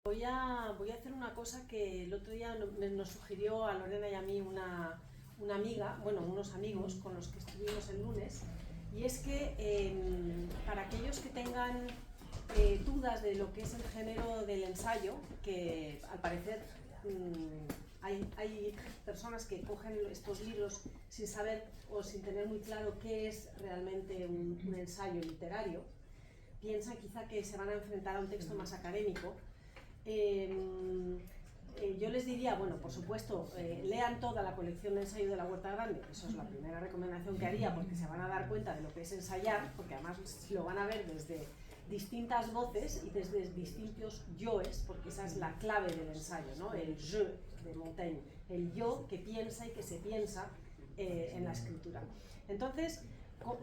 Voy a hacer una cosa que el otro día nos sugirió a Lorena y a mí una amiga, bueno, unos amigos con los que estuvimos el lunes, y es que para aquellos que tengan dudas de lo que es el género del ensayo, que al parecer hay personas que cogen estos libros sin saber o sin tener muy claro qué es realmente un ensayo literario, piensan quizá que se van a enfrentar a un texto más académico. Yo les diría, bueno, por supuesto, lean toda la colección de ensayo de la Huerta Grande, eso es la primera recomendación que haría, porque se van a dar cuenta de lo que es ensayar, porque además lo van a ver desde distintas voces y desde distintos yoes, porque esa es la clave del ensayo, ¿no? El je de Montaigne, el yo que piensa y que se piensa en la escritura. Entonces,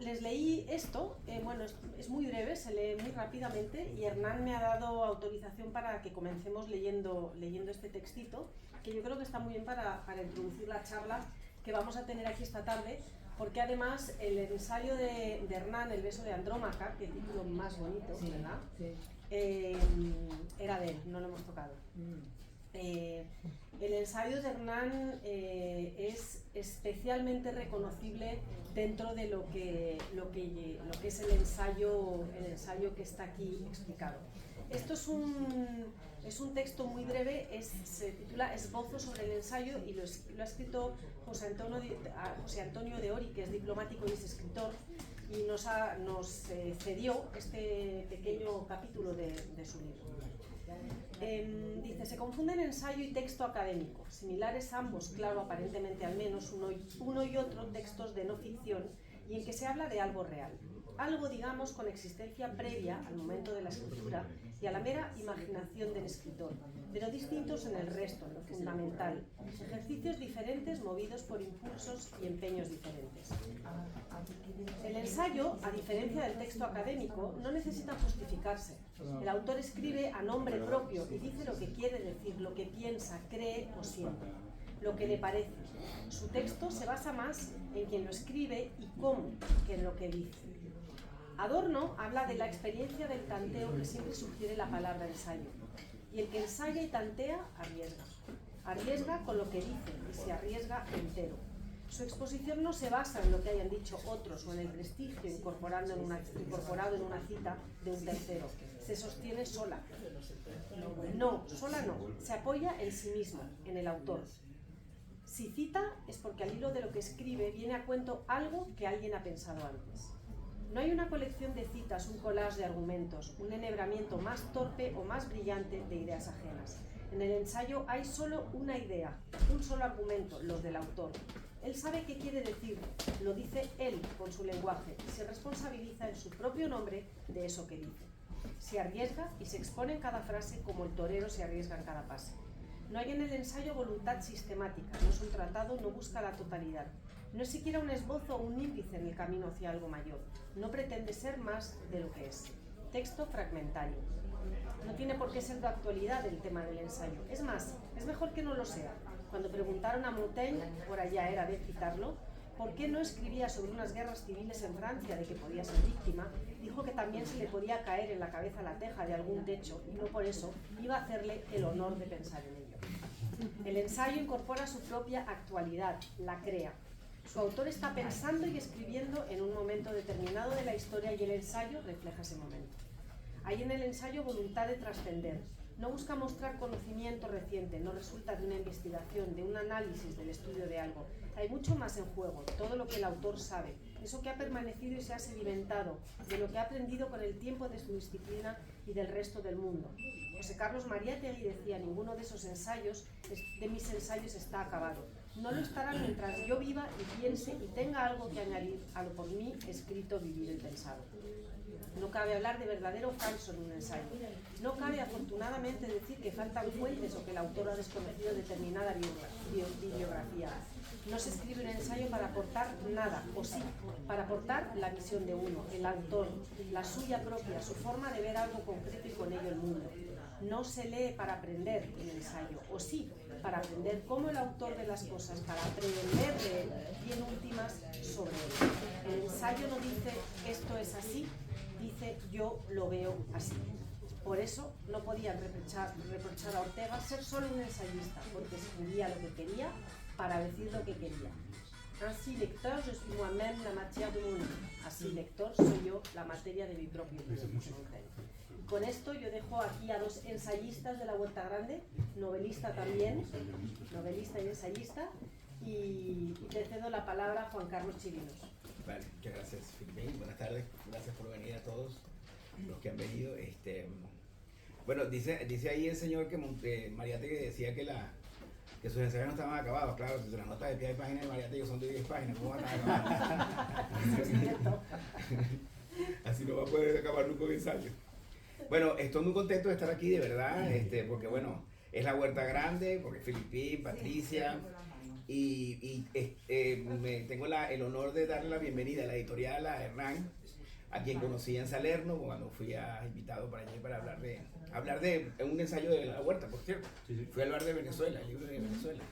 les leí esto, bueno, es muy breve, se lee muy rápidamente, y Hernán me ha dado autorización para que comencemos leyendo este textito, que yo creo que está muy bien para introducir la charla que vamos a tener aquí esta tarde, porque además el ensayo de Hernán, El beso de Andrómaca, que título más bonito, sí, ¿verdad? Sí. Era de él, no lo hemos tocado. El ensayo de Hernán es especialmente reconocible dentro de lo que es el ensayo que está aquí explicado. Esto es un texto muy breve, se titula Esbozo sobre el ensayo, y lo ha escrito José Antonio de Ori, que es diplomático y es escritor, y nos cedió este pequeño capítulo de su libro. Dice, se confunden ensayo y texto académico, similares ambos, claro, aparentemente al menos, uno y otro textos de no ficción, y en que se habla de algo real. Algo, digamos, con existencia previa al momento de la escritura y a la mera imaginación del escritor, pero distintos en el resto, en lo fundamental, ejercicios diferentes movidos por impulsos y empeños diferentes. El ensayo, a diferencia del texto académico, no necesita justificarse. El autor escribe a nombre propio y dice lo que quiere decir, lo que piensa, cree o siente, lo que le parece. Su texto se basa más en quien lo escribe y cómo que en lo que dice. Adorno habla de la experiencia del tanteo que siempre sugiere la palabra ensayo. Y el que ensaya y tantea, arriesga. Arriesga con lo que dice y se arriesga entero. Su exposición no se basa en lo que hayan dicho otros o en el prestigio incorporado en una cita de un tercero. Se sostiene sola. No, sola no. Se apoya en sí mismo, en el autor. Si cita es porque al hilo de lo que escribe viene a cuento algo que alguien ha pensado antes. No hay una colección de citas, un collage de argumentos, un enhebramiento más torpe o más brillante de ideas ajenas. En el ensayo hay solo una idea, un solo argumento, los del autor. Él sabe qué quiere decir, lo dice él con su lenguaje y se responsabiliza en su propio nombre de eso que dice. Se arriesga y se expone en cada frase como el torero se arriesga en cada pase. No hay en el ensayo voluntad sistemática, no es un tratado, no busca la totalidad. No es siquiera un esbozo o un índice en el camino hacia algo mayor. No pretende ser más de lo que es. Texto fragmentario. No tiene por qué ser de actualidad el tema del ensayo. Es más, es mejor que no lo sea. Cuando preguntaron a Montaigne, por allá era de citarlo, por qué no escribía sobre unas guerras civiles en Francia de que podía ser víctima, dijo que también se le podía caer en la cabeza la teja de algún techo y no por eso iba a hacerle el honor de pensar en ello. El ensayo incorpora su propia actualidad, la crea. Su autor está pensando y escribiendo en un momento determinado de la historia y el ensayo refleja ese momento. Hay en el ensayo voluntad de trascender. No busca mostrar conocimiento reciente, no resulta de una investigación, de un análisis del estudio de algo. Hay mucho más en juego, todo lo que el autor sabe, eso que ha permanecido y se ha sedimentado, de lo que ha aprendido con el tiempo de su disciplina y del resto del mundo. José Carlos Mariátegui decía, ninguno de mis ensayos está acabado. No lo estará mientras yo viva y piense y tenga algo que añadir a lo por mí escrito, vivido y pensado. No cabe hablar de verdadero o falso en un ensayo. No cabe afortunadamente decir que faltan fuentes o que el autor ha desconocido determinada bibliografía. No se escribe un ensayo para aportar nada, o sí, para aportar la visión de uno, el autor, la suya propia, su forma de ver algo concreto y con ello el mundo. No se lee para aprender el ensayo, o sí, para aprender cómo el autor ve las cosas, para aprender de él y en últimas sobre él. El ensayo no dice esto es así, dice yo lo veo así. Por eso no podían reprochar a Ortega ser solo un ensayista, porque escribía lo que quería para decir lo que quería. Ainsi lecteur, je suis moi-même la matière de mon livre. Así lector soy yo la materia de mi propio libro. Y con esto yo dejo aquí a dos ensayistas de la Huerta Grande, novelista también, novelista y ensayista, y te cedo la palabra a Juan Carlos Chirinos. Vale, muchas gracias, Filipín. Buenas tardes, gracias por venir a todos los que han venido. Bueno, dice ahí el señor que Mariátegui decía que sus ensayos no estaban acabados. Claro, si las notas de pie de página de Mariátegui son de 10 páginas, ¿cómo van a estar acabadas? Así no va a poder acabar nunca un ensayo. Bueno, estoy muy contento de estar aquí, de verdad, porque bueno, es la Huerta Grande, porque Filipín, Patricia, y tengo el honor de darle la bienvenida a la editorial, a Hernán, a quien conocí en Salerno cuando fui invitado para allí para hablar de un ensayo de la Huerta, por cierto. Fui a hablar de Venezuela, el libro de Venezuela.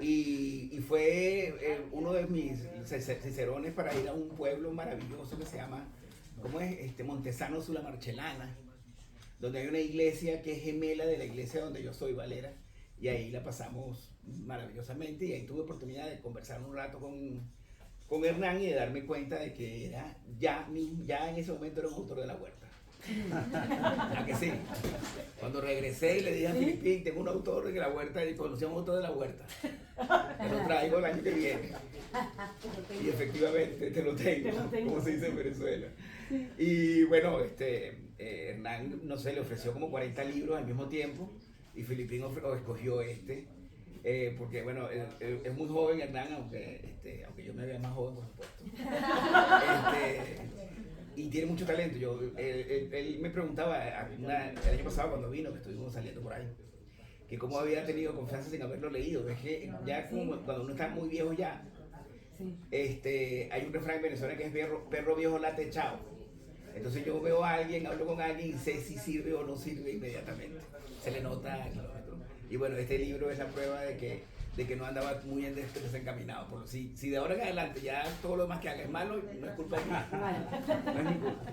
Y fue uno de mis cicerones para ir a un pueblo maravilloso que se llama, ¿cómo es? Montesano Sulla Marcellana, donde hay una iglesia que es gemela de la iglesia donde yo soy, Valera, y ahí la pasamos maravillosamente, y ahí tuve oportunidad de conversar un rato con Hernán y de darme cuenta de que era ya en ese momento era un autor de la Huerta. ¿A que sí? Cuando regresé y le dije a Filipín, tengo un autor de la Huerta, y conocí a un autor de la Huerta, te lo traigo el año que viene, y efectivamente te lo tengo, como se dice en Venezuela. Y bueno, Hernán, no sé, le ofreció como 40 libros al mismo tiempo, y Filipín escogió porque bueno, es muy joven Hernán, aunque yo me vea más joven, por supuesto. Y tiene mucho talento. Él me preguntaba el año pasado cuando vino, que estuvimos saliendo por ahí, que cómo había tenido confianza sin haberlo leído. Es que ya cuando uno está muy viejo ya, hay un refrán en Venezuela que es perro viejo late chao. Entonces yo veo a alguien, hablo con alguien y sé si sirve o no sirve inmediatamente. Se le nota a kilómetros. Y bueno, este libro es la prueba de que no andaba muy desencaminado. Si de ahora en adelante ya todo lo demás que haga es malo, no es culpa de mí. No es mi culpa.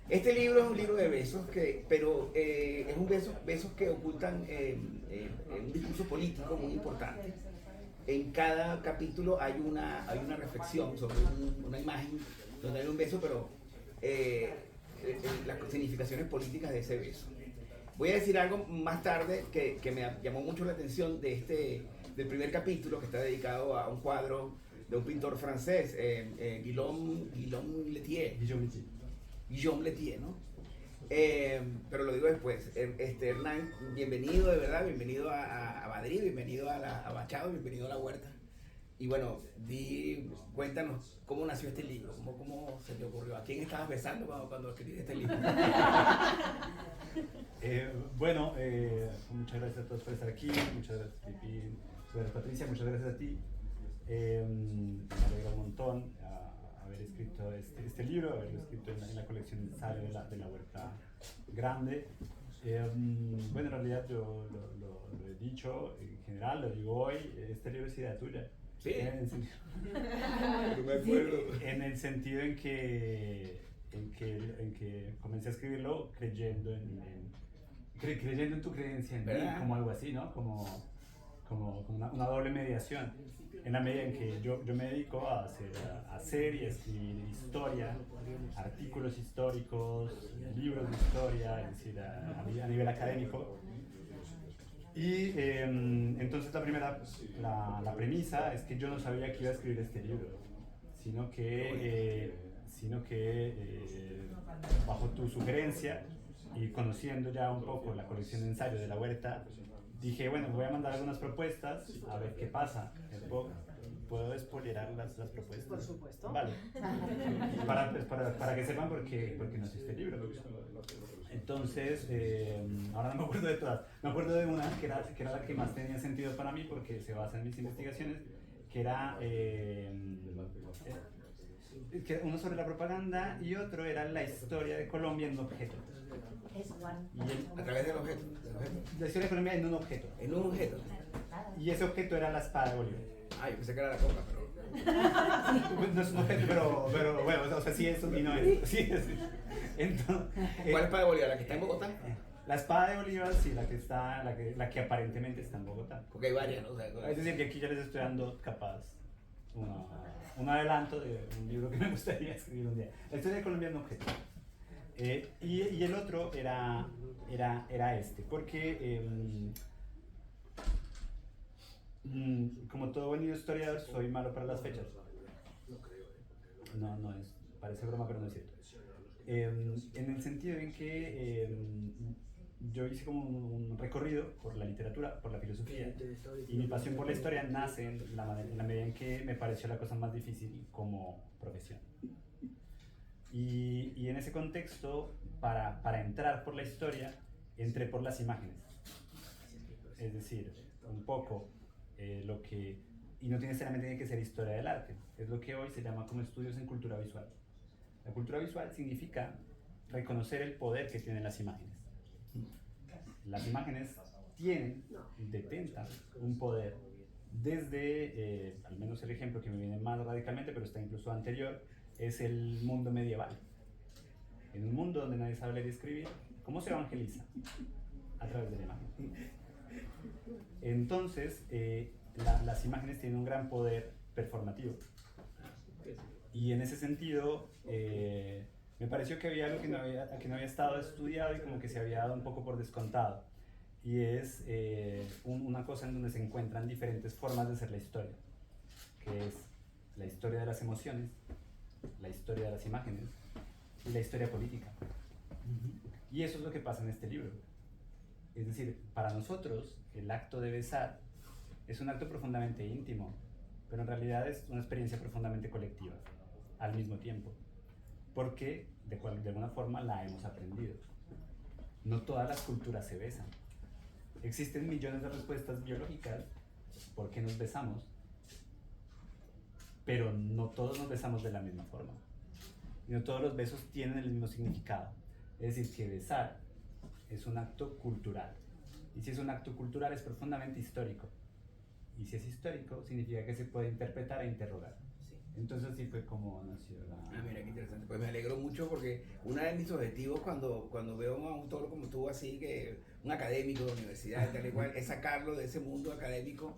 Este libro es un libro de besos, pero es un besos que ocultan un discurso político muy importante. En cada capítulo hay una reflexión sobre una imagen donde hay un beso, pero las significaciones políticas de ese beso. Voy a decir algo más tarde que me llamó mucho la atención del primer capítulo, que está dedicado a un cuadro de un pintor francés, Guillaume Letier, ¿no? Pero lo digo después. Hernán, bienvenido, de verdad, bienvenido a Madrid, bienvenido a Machado, bienvenido a la Huerta. Y bueno, cuéntanos cómo nació este libro, cómo se te ocurrió, a quién estabas besando cuando escribiste este libro. Muchas gracias a todos por estar aquí, muchas gracias Filipín, muchas gracias Patricia, muchas gracias a ti. Me alegra un montón haber escrito este libro, haberlo escrito en la colección de ensayo de la Huerta Grande. En realidad yo lo he dicho, en general lo digo hoy, este libro es idea tuya. Sí, no me acuerdo. En el sentido en que comencé a escribirlo creyendo en tu creencia en mí, como algo así, ¿no? Como una doble mediación. En la medida en que yo me dedico a hacer y escribir historia, artículos históricos, libros de historia, es decir, a nivel académico. Y entonces la premisa es que yo no sabía que iba a escribir este libro, sino que bajo tu sugerencia y conociendo ya un poco la colección de ensayos de la Huerta, dije, bueno, voy a mandar algunas propuestas a ver qué pasa. ¿Puedo spoilerar las propuestas? Por supuesto. Vale. Para que sepan por qué nació este libro. Entonces, ahora no me acuerdo de todas. Me acuerdo de una que era la que más tenía sentido para mí porque se basa en mis investigaciones, que era uno sobre la propaganda y otro era la historia de Colombia en un objeto. A través del objeto. La historia de Colombia en un objeto. En un objeto. Y ese objeto era la espada de Bolívar. Yo pensé que era la coca, pero... No es un objeto, pero bueno, o sea, sí es y no es. Sí, Entonces, ¿Cuál espada de Bolívar? ¿La que está en Bogotá? La espada de Bolívar, sí, la que aparentemente está en Bogotá. Porque hay varias, ¿no? O sea, Es decir, que aquí ya les estoy dando capaz un adelanto de un libro que me gustaría escribir un día. La historia de Colombia en objeto. Y el otro era este, porque como todo buen historiador soy malo para las fechas. No es, parece broma, pero no es cierto. En el sentido en que yo hice como un recorrido por la literatura, por la filosofía, y mi pasión por la historia nace en la medida en que me pareció la cosa más difícil como profesión. Y en ese contexto, para entrar por la historia, entré por las imágenes. Es decir, un poco lo que, y no necesariamente tiene que ser historia del arte, es lo que hoy se llama como estudios en cultura visual. La cultura visual significa reconocer el poder que tienen las imágenes. Las imágenes detentan un poder desde, al menos el ejemplo que me viene más radicalmente, pero está incluso anterior, es el mundo medieval. En un mundo donde nadie sabe leer y escribir, ¿cómo se evangeliza? A través de la imagen. Entonces, las imágenes tienen un gran poder performativo. Y en ese sentido, me pareció que había algo que no había estado estudiado y como que se había dado un poco por descontado. Y es una cosa en donde se encuentran diferentes formas de hacer la historia, que es la historia de las emociones, la historia de las imágenes y la historia política. Y eso es lo que pasa en este libro. Es decir, para nosotros el acto de besar es un acto profundamente íntimo, pero en realidad es una experiencia profundamente colectiva al mismo tiempo, porque de alguna forma la hemos aprendido. No todas las culturas se besan. Existen millones de respuestas biológicas por qué nos besamos, pero no todos nos besamos de la misma forma. Y no todos los besos tienen el mismo significado. Es decir, que besar es un acto cultural. Y si es un acto cultural es profundamente histórico. Y si es histórico, significa que se puede interpretar e interrogar. Entonces sí fue como nació la... Mira qué interesante. Pues me alegro mucho porque uno de mis objetivos cuando veo a un autor como tú, así que un académico de universidad, tal y cual, es sacarlo de ese mundo académico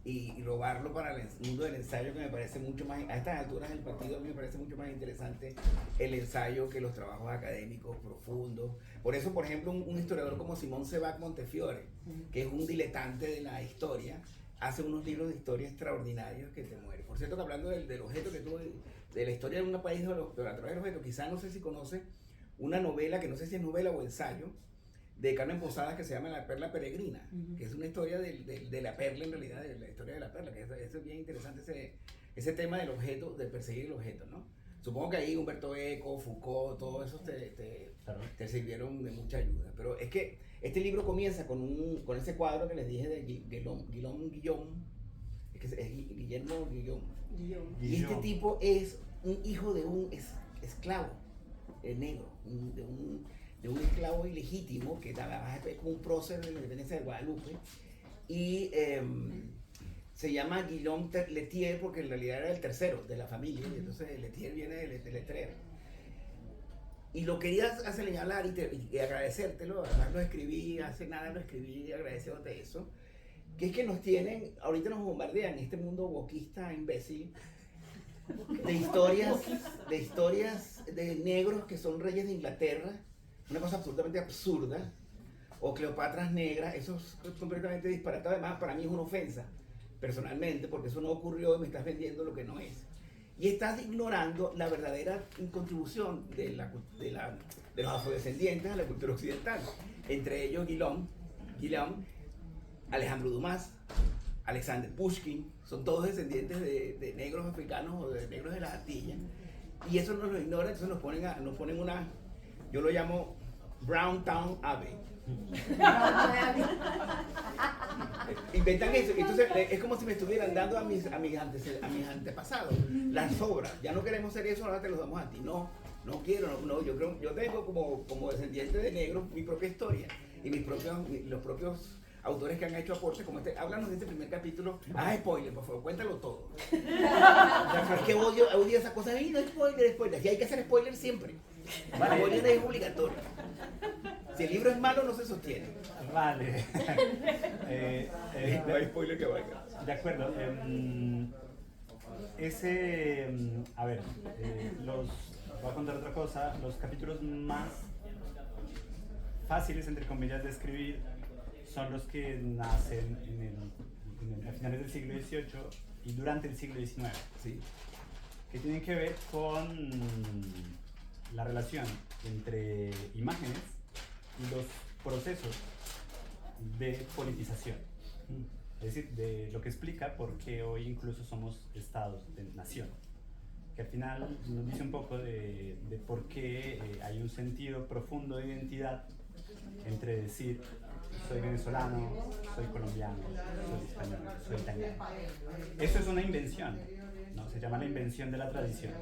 y robarlo para el mundo del ensayo, que me parece mucho más, a estas alturas del partido, a mí me parece mucho más interesante el ensayo que los trabajos académicos profundos. Por eso, por ejemplo, un historiador como Simón Sebag Montefiore, que es un diletante de la historia, hace unos libros de historia extraordinarios que te mueren. Por cierto, que hablando del objeto que tú, de la historia de un país a través del objeto, quizás no sé si conoces una novela, que no sé si es novela o ensayo, de Carmen Posadas, que se llama La Perla Peregrina, que es una historia de la perla, en realidad, de la historia de la perla, que es bien interesante ese tema del objeto, de perseguir el objeto, ¿no? Supongo que ahí Humberto Eco, Foucault, todos esos te sirvieron de mucha ayuda. Pero es que este libro comienza con ese cuadro que les dije de Guillaume, es Guillermo Guillaume. Y este tipo es un hijo de un esclavo negro, de un esclavo ilegítimo que trabaja como un prócer de la independencia de Guadalupe. Y se llama Guillaume Letier porque en realidad era el tercero de la familia, y entonces Letier viene de letrero. Y lo quería señalar y agradecértelo, además lo escribí, hace nada lo escribí agradeciéndote eso, que es que nos tienen, ahorita nos bombardean en este mundo wokista imbécil, de historias de negros que son reyes de Inglaterra, una cosa absolutamente absurda, o Cleopatras negras, eso es completamente disparatado. Además, para mí es una ofensa, personalmente, porque eso no ocurrió y me estás vendiendo lo que no es. Y estás ignorando la verdadera contribución de los afrodescendientes a la cultura occidental. Entre ellos Guillaume, Alejandro Dumas, Alexander Pushkin, son todos descendientes de negros africanos o de negros de las Antillas. Y eso nos lo ignoran, entonces nos ponen una, yo lo llamo Brown Town Abbey. Inventan eso, entonces es como si me estuvieran dando a mis antepasados las sobras. Ya no queremos hacer eso, ahora te los damos a ti. No quiero, yo tengo como descendiente de negro mi propia historia y los propios autores que han hecho aportes como este. Háblanos de este primer capítulo. Spoiler, por favor, cuéntalo todo. Es que odio esas cosas. Ay, no spoiler. Y hay que hacer spoiler siempre. Vale. Spoiler es obligatorio. Si el libro es malo, no se sostiene. Vale. No hay spoiler que valga. De acuerdo. A ver, voy a contar otra cosa. Los capítulos más fáciles, entre comillas, de escribir son los que nacen a finales del siglo XVIII y durante el siglo XIX. Sí. Que tienen que ver con la relación entre imágenes y los procesos de politización. Es decir, de lo que explica por qué hoy incluso somos estados de nación. Que al final nos dice un poco de por qué hay un sentido profundo de identidad entre decir soy venezolano, soy colombiano, soy español, soy italiano. Eso es una invención, ¿no? Se llama la invención de la tradición.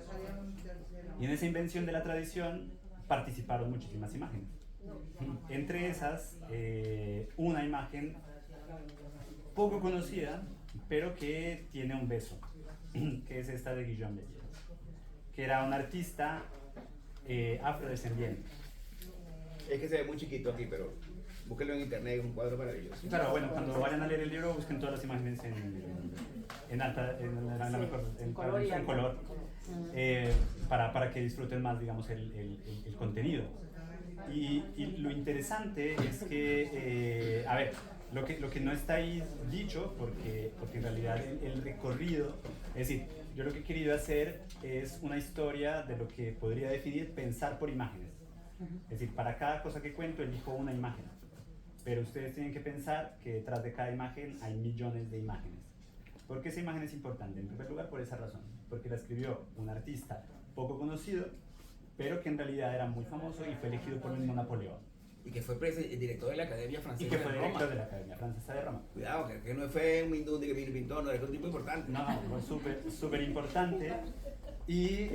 Y en esa invención de la tradición participaron muchísimas imágenes. Entre esas, una imagen poco conocida, pero que tiene un beso, que es esta de Guillaume Bellier, que era un artista afrodescendiente. Es que se ve muy chiquito aquí, pero búsquenlo en internet, es un cuadro maravilloso. Claro, bueno, cuando vayan a leer el libro, busquen todas las imágenes en color, para que disfruten más, digamos, el contenido. Y lo interesante es que, a ver, lo que no está ahí dicho, porque en realidad el recorrido, es decir, yo lo que he querido hacer es una historia de lo que podría definir pensar por imágenes. Es decir, para cada cosa que cuento elijo una imagen, pero ustedes tienen que pensar que detrás de cada imagen hay millones de imágenes. ¿Por qué esa imagen es importante? En primer lugar, por esa razón, porque la escribió un artista poco conocido, pero que en realidad era muy famoso y fue elegido por el mismo Napoleón. Y que fue director de la Academia Francesa y que fue de Roma. director de la Academia Francesa de Roma. Cuidado, que no fue un mindundi que vino y pintó, no, era un tipo importante. No, fue súper importante. Y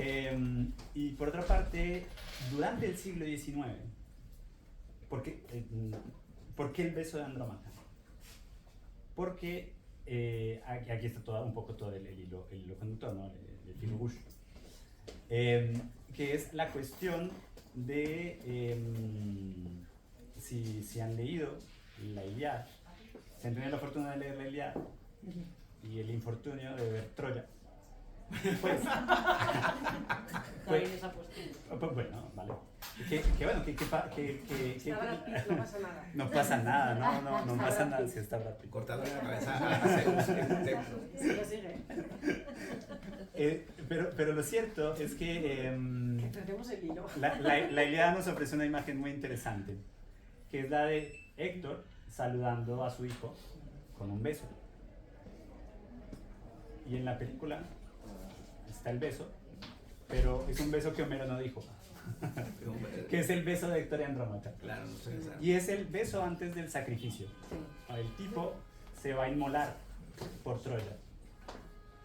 por otra parte, durante el siglo XIX, ¿por qué el beso de Andrómaca? Porque aquí está un poco todo el hilo conductor, ¿no? El filo Bush. Que es la cuestión de si han leído la Ilíada, si han tenido la fortuna de leer la Ilíada y el infortunio de ver Troya. Pues, bueno, vale. No pasa nada. No pasa nada, no pasa nada si está Brad Pitt. Cortado en la cabeza a Zeus en un templo. Sigue. Pero lo cierto es que perdemos el hilo. La Ilíada nos ofrece una imagen muy interesante, que es la de Héctor saludando a su hijo con un beso. Y en la película está el beso, pero es un beso que Homero no dijo, que es el beso de Héctor y Andrómaca. Claro, no sé. Y es el beso antes del sacrificio. El tipo se va a inmolar por Troya.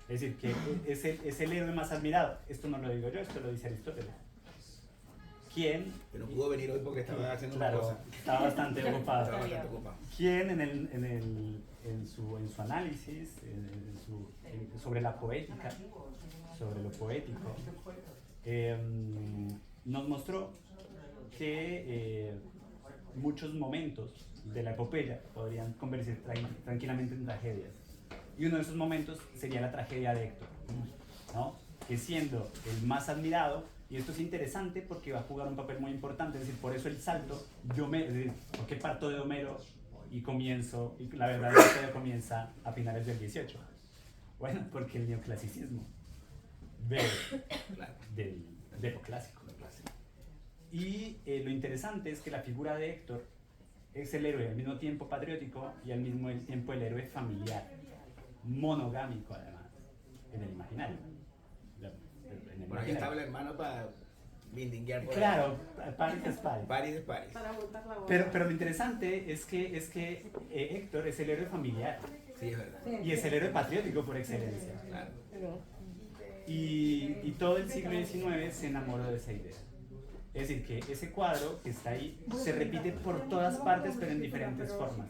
Es decir, que es el héroe más admirado. Esto no lo digo yo, esto lo dice Aristóteles. ¿Quién? Que no pudo venir hoy porque estaba haciendo una cosa. Estaba bastante ocupado. Estaba bastante ocupado. ¿Quién en su análisis sobre la poética, sobre lo poético, nos mostró que muchos momentos de la epopeya podrían convertirse tranquilamente en tragedias. Y uno de esos momentos sería la tragedia de Héctor, ¿no? Que siendo el más admirado, y esto es interesante porque va a jugar un papel muy importante, es decir, por eso el salto, ¿por qué parto de Homero y la verdadera historia comienza a finales del 18? Bueno, porque el neoclasicismo del clásico. Y lo interesante es que la figura de Héctor es el héroe al mismo tiempo patriótico y al mismo tiempo el héroe familiar, monogámico además, en el imaginario. Bueno, aquí estaba el hermano para bindinguear por claro, Paris es Paris. Paris es Paris. Para montar la boda. Pero lo interesante es que Héctor es el héroe familiar. Sí, es verdad. Y es el héroe patriótico por excelencia. Claro. Y todo el siglo XIX se enamoró de esa idea. Es decir, que ese cuadro que está ahí se repite por todas partes, pero en diferentes formas.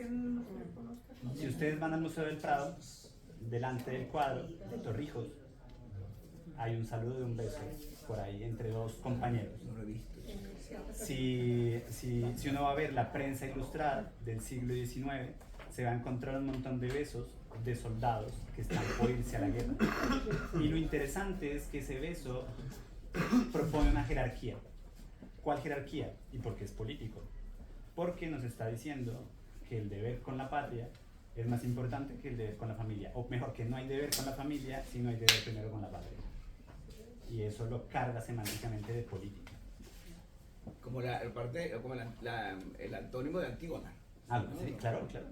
Si ustedes van al Museo del Prado, delante del cuadro de Torrijos, hay un saludo de un beso por ahí entre dos compañeros. No lo he visto. Si uno va a ver la prensa ilustrada del siglo XIX, se va a encontrar un montón de besos de soldados que están por irse a la guerra. Y lo interesante es que ese beso propone una jerarquía. ¿Cuál jerarquía? ¿Y por qué es político? Porque nos está diciendo que el deber con la patria es más importante que el deber con la familia. O mejor, que no hay deber con la familia si no hay deber primero con la patria. Y eso lo carga semánticamente de política. Como el antónimo de Antígona. Ah, ¿no? sí, claro, claro.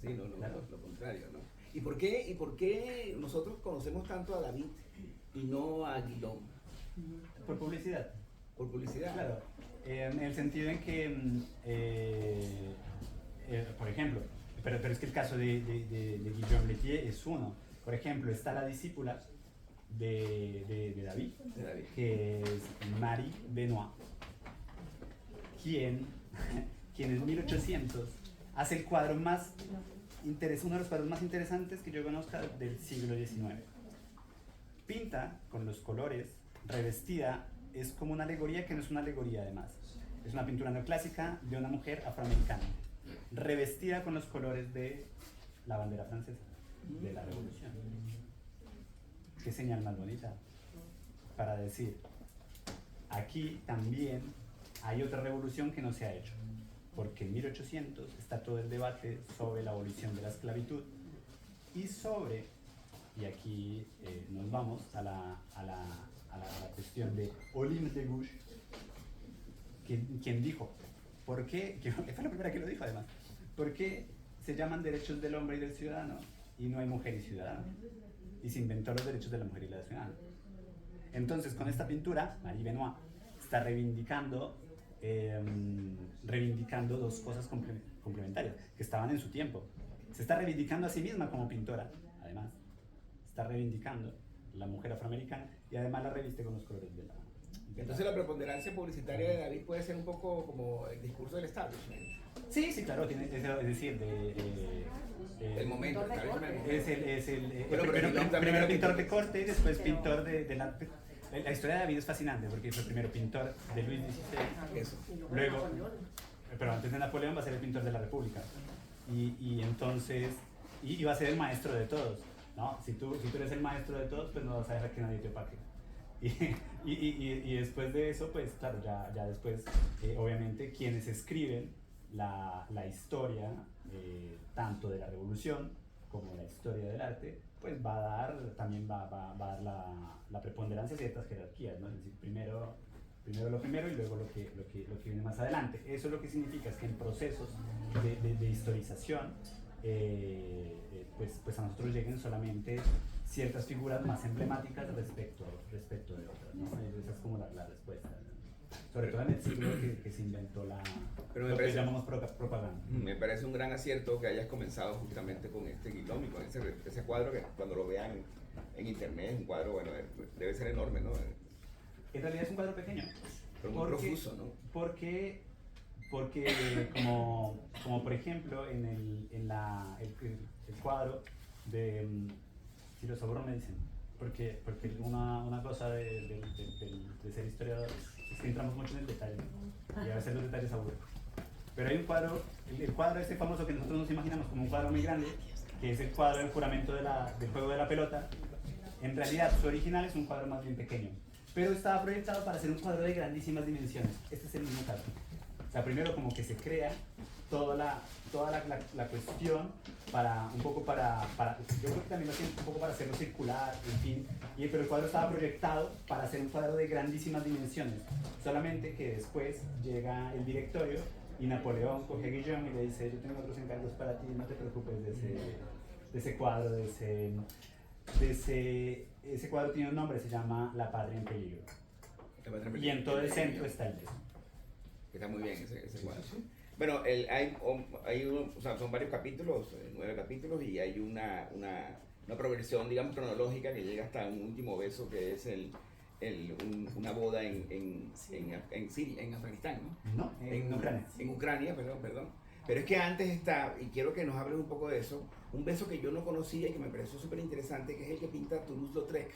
Sí, no, Claro. lo contrario, ¿no? ¿Y por qué nosotros conocemos tanto a David y no a Guillaume? Por publicidad. Por publicidad. Claro, en el sentido en que, por ejemplo, pero es que el caso de Guillaume Letier es uno. Por ejemplo, está la discípula de David, que es Marie Benoit, quien en 1800 hace el cuadro más uno de los cuadros más interesantes que yo conozca del siglo XIX. Pinta con los colores, revestida, es como una alegoría que no es una alegoría además. Es una pintura neoclásica de una mujer afroamericana, revestida con los colores de la bandera francesa, de la revolución. Qué señal más bonita para decir, aquí también hay otra revolución que no se ha hecho, porque en 1800 está todo el debate sobre la abolición de la esclavitud y sobre, y aquí nos vamos a la cuestión de Olympe de Gouges, quien dijo, ¿por qué? Que fue la primera que lo dijo además, ¿por qué se llaman derechos del hombre y del ciudadano y no hay mujer y ciudadano? Y se inventó los derechos de la mujer y la ciudadana. Entonces, con esta pintura, Marie Benoit está reivindicando dos cosas complementarias que estaban en su tiempo. Se está reivindicando a sí misma como pintora, además. Está reivindicando la mujer afroamericana y además la reviste con los colores de la... Entonces la preponderancia publicitaria de David puede ser un poco como el discurso del establishment. Sí, claro, es decir, El momento, es el Bueno, primero pintor de corte y después pintor de la... La historia de David es fascinante porque fue primero pintor de Luis XVI, Eso. luego, pero antes de Napoleón va a ser el pintor de la República y entonces, y va a ser el maestro de todos, ¿no? Si tú eres el maestro de todos, pues no vas a dejar que nadie te opaque. Y después de eso, pues claro, ya después, obviamente, quienes escriben la historia, tanto de la revolución como la historia del arte, pues también va a dar la preponderancia a ciertas jerarquías, ¿no? Es decir, primero lo primero y luego lo que viene más adelante. Eso lo que significa es que en procesos de historización, pues a nosotros lleguen solamente ciertas figuras más emblemáticas respecto de otras, ¿no? Esa es como la respuesta, ¿no? Sobre todo en el siglo que se inventó lo que llamamos propaganda. Me parece un gran acierto que hayas comenzado justamente con este Guillaume y con ese cuadro que cuando lo vean en internet es un cuadro, bueno, debe ser enorme, ¿no? En realidad es un cuadro pequeño. Pero muy profuso, ¿no? Porque como por ejemplo en el cuadro de si los aburro me dicen, porque una cosa de ser historiador es que entramos mucho en el detalle y a veces los detalles aburren. Pero hay un cuadro, el cuadro ese famoso que nosotros nos imaginamos como un cuadro muy grande, que es el cuadro del juramento del juego de la pelota. En realidad su original es un cuadro más bien pequeño, pero estaba proyectado para ser un cuadro de grandísimas dimensiones. Este es el mismo caso. O sea, primero como que se crea toda la cuestión yo creo que también lo hacen un poco para hacerlo circular, en fin, pero el cuadro estaba proyectado para ser un cuadro de grandísimas dimensiones, solamente que después llega el directorio y Napoleón coge a Guillaume y le dice, yo tengo otros encargos para ti, no te preocupes de ese cuadro, ese cuadro tiene un nombre, se llama La Patria en Peligro. Y en todo el centro está el beso. Está muy bien ese cuadro. Bueno, son varios capítulos, 9 capítulos, y hay una progresión, digamos, cronológica que llega hasta un último beso que es una boda en Siria, en Afganistán, ¿no? No, en Ucrania. En Ucrania, perdón. Pero es que antes está, y quiero que nos hables un poco de eso, un beso que yo no conocía y que me pareció súper interesante, que es el que pinta Toulouse-Lautrec,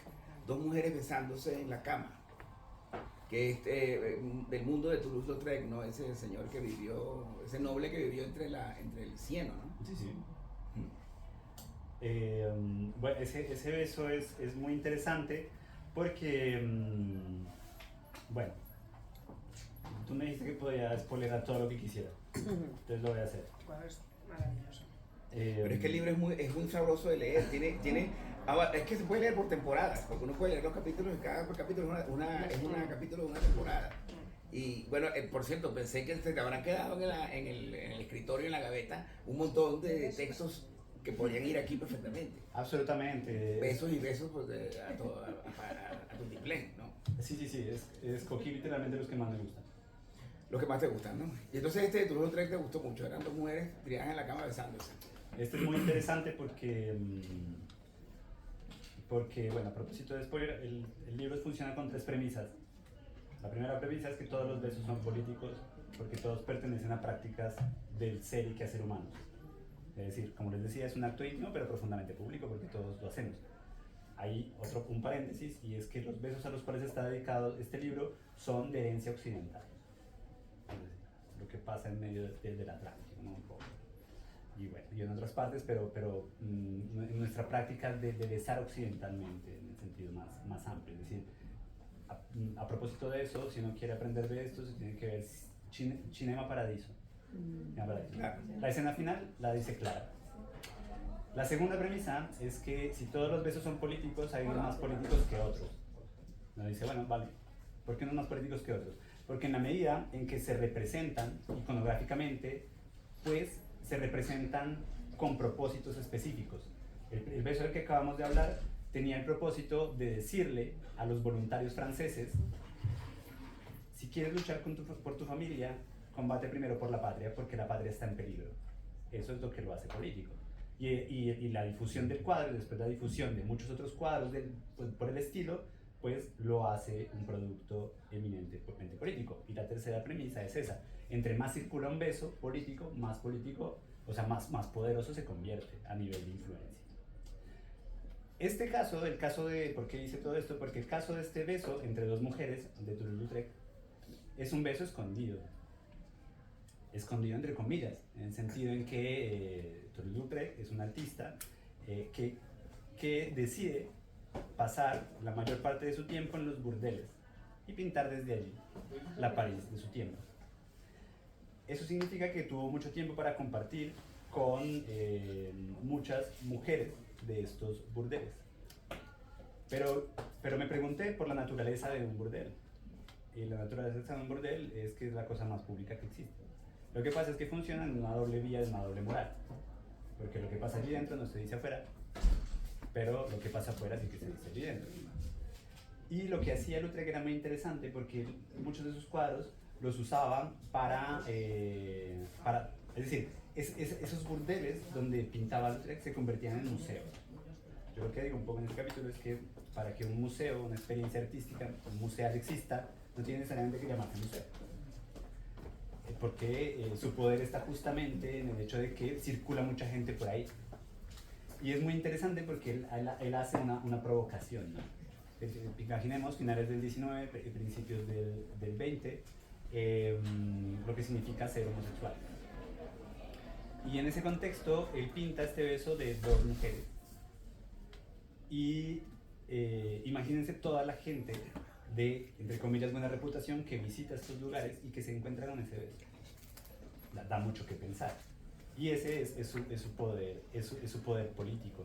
dos mujeres besándose en la cama, que es del mundo de Toulouse-Lautrec, ¿no? Ese señor que vivió, ese noble que vivió entre el cieno, ¿no? Sí, sí. Bueno, ese beso es muy interesante porque, bueno, tú me dijiste que podía spoilerar todo lo que quisiera, entonces lo voy a hacer. Pues maravilloso. Pero es que el libro es muy sabroso de leer, es que se puede leer por temporadas, porque uno puede leer los capítulos y cada capítulo es un capítulo de una temporada. Y bueno, por cierto, pensé que se te habrán quedado en el escritorio, en la gaveta, un montón de textos que podrían ir aquí perfectamente. Absolutamente. Besos y besos pues, a tu tiplén, ¿no? Sí, escogí literalmente los que más me gustan. Los que más te gustan, ¿no? Y entonces este de Toulouse-Lautrec te gustó mucho, eran dos mujeres tiradas en la cama besándose. Este es muy interesante porque, bueno, a propósito de spoiler, el libro funciona con 3 premisas. La primera premisa es que todos los besos son políticos porque todos pertenecen a prácticas del ser y quehacer humanos. Es decir, como les decía, es un acto íntimo pero profundamente público porque todos lo hacemos. Hay un paréntesis, y es que los besos a los cuales está dedicado este libro son de herencia occidental. Es decir, lo que pasa en medio del Atlántico, ¿no? Y bueno, y en otras partes, pero en nuestra práctica de besar occidentalmente, en el sentido más amplio. Es decir, a propósito de eso, si uno quiere aprender de esto, se tiene que ver Cinema Paradiso. Claro. La escena final la dice clara. La segunda premisa es que si todos los besos son políticos, hay unos más políticos que otros. Uno dice, bueno, vale, ¿por qué unos más políticos que otros? Porque en la medida en que se representan iconográficamente, pues se representan con propósitos específicos. El beso del que acabamos de hablar tenía el propósito de decirle a los voluntarios franceses: si quieres luchar por tu familia, combate primero por la patria, porque la patria está en peligro. Eso es lo que lo hace político. Y la difusión del cuadro, y después la difusión de muchos otros cuadros por el estilo, pues lo hace un producto eminentemente político. Y la tercera premisa es esa: entre más circula un beso político, o sea, más poderoso se convierte a nivel de influencia. El caso de, ¿por qué hice todo esto? Porque el caso de este beso entre dos mujeres de Toulouse-Lautrec es un beso escondido entre comillas, en el sentido en que Toulouse-Lautrec es un artista que decide pasar la mayor parte de su tiempo en los burdeles y pintar desde allí la París de su tiempo. Eso significa que tuvo mucho tiempo para compartir con muchas mujeres de estos burdeles. Pero me pregunté por la naturaleza de un burdel. Y la naturaleza de un burdel es que es la cosa más pública que existe. Lo que pasa es que funciona en una doble vía, en una doble moral. Porque lo que pasa allí dentro no se dice afuera, pero lo que pasa afuera sí que se dice allí dentro. Y lo que hacía Lautrec era muy interesante porque muchos de sus cuadros los usaban es decir, esos burdeles donde pintaba Lautrec se convertían en museos. Yo lo que digo un poco en este capítulo es que para que un museo, una experiencia artística, un museal exista, no tiene necesariamente que llamarse museo. Porque su poder está justamente en el hecho de que circula mucha gente por ahí. Y es muy interesante porque él hace una provocación, ¿no? Imaginemos finales del 19, principios del 20, lo que significa ser homosexual. Y en ese contexto, él pinta este beso de dos mujeres. Y imagínense toda la gente de, entre comillas, buena reputación que visita estos lugares y que se encuentra con ese beso. Da mucho que pensar. Y ese es su poder político.